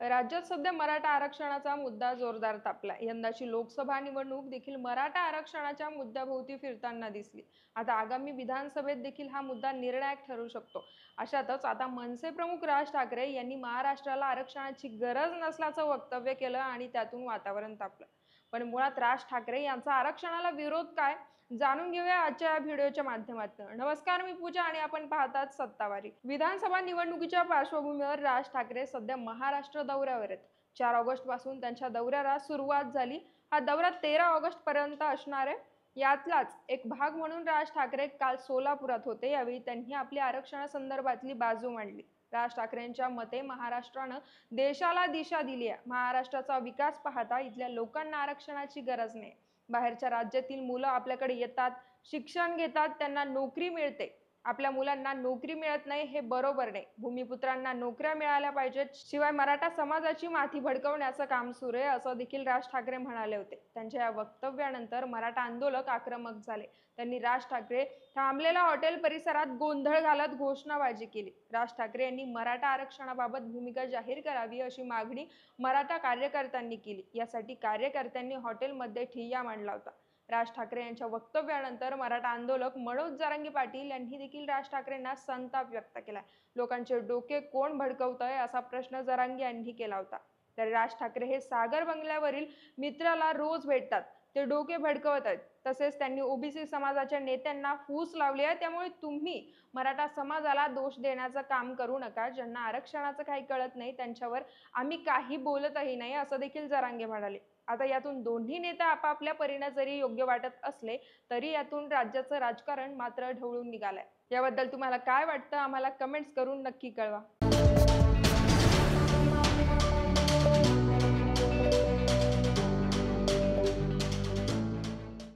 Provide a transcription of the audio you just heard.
राज्यात सध्या मराठा आरक्षणाचा मुद्दा जोरदार तापला. यंदाची लोकसभा निवडणूक देखील मराठा आरक्षणाच्या मुद्द्याभोवती फिरताना दिसली. आता आगामी विधानसभेत देखील हा मुद्दा निर्णायक ठरू शकतो. अशातच आता मनसे प्रमुख राज ठाकरे यांनी महाराष्ट्राला आरक्षणाची गरज नसल्याचं वक्तव्य केलं आणि त्यातून वातावरण तापलं. पण मुळात राज ठाकरे यांचा आरक्षणाला विरोध काय, जाणून घेऊया आजच्या या व्हिडिओच्या माध्यमातून. नमस्कार, मी पूजा आणि आपण पाहतात सत्तावारी. विधानसभा निवडणुकीच्या पार्श्वभूमीवर राज ठाकरे सध्या महाराष्ट्र दौऱ्यावर आहेत. 4 ऑगस्ट पासून त्यांच्या दौऱ्याला सुरुवात झाली. हा दौरा 13 ऑगस्ट पर्यंत असणार आहे. यातलाच एक भाग म्हणून राज ठाकरे काल सोलापुरात होते. यावेळी त्यांनी आपल्या आरक्षणासंदर्भातली बाजू मांडली. राज ठाकरेंच्या मते महाराष्ट्रानं देशाला दिशा दिली आहे. महाराष्ट्राचा विकास पाहता इथल्या लोकांना आरक्षणाची गरज नाही. बाहेरच्या राज्यातील मुलं आपल्याकडे येतात, शिक्षण घेतात, त्यांना नोकरी मिळते. आपल्या मुलांना नोकरी मिळत नाही हे बरोबर नाही. भूमिपुत्रांना नोकऱ्या मिळाल्या पाहिजेत. शिवाय मराठा समाजाची माथी भडकवण्याचं काम सुरू आहे, असं देखील राज ठाकरे म्हणाले होते. त्यांच्या या वक्तव्यानंतर मराठा आंदोलक आक्रमक झाले. त्यांनी राज ठाकरे थांबलेल्या हॉटेल परिसरात गोंधळ घालत घोषणाबाजी केली. राज ठाकरे यांनी मराठा आरक्षणाबाबत भूमिका जाहीर करावी अशी मागणी मराठा कार्यकर्त्यांनी केली. यासाठी कार्यकर्त्यांनी हॉटेलमध्ये ठिय्या मांडला होता. राज ठाकरे यांच्या वक्तव्यानंतर मराठा आंदोलक मनोज जरांगे पाटील यांनी देखील राज ठाकरेंना संताप व्यक्त केला. लोकांचे डोके कोण भडकवतंय असा प्रश्न जरांगे यांनी केला होता. तर राज ठाकरे हे सागर बंगल्यावरील मित्राला रोज भेटतात, ते डोके भडकवत आहेत. तसेच त्यांनी ओबीसी समाजाच्या नेत्यांना फूस लावली आहे. त्यामुळे तुम्ही मराठा समाजाला दोष देण्याचं काम करू नका. ज्यांना आरक्षणाचं काही कळत नाही त्यांच्यावर आम्ही काही बोलतही नाही, असं देखील जरांगे म्हणाले. आता यातून दोन्ही नेते आपापल्या परीने जरी योग्य वाटत असले तरी यातून राज्याचं राजकारण मात्र ढवळून निघालंय. याबद्दल तुम्हाला काय वाटतं, आम्हाला कमेंट्स करून नक्की कळवा.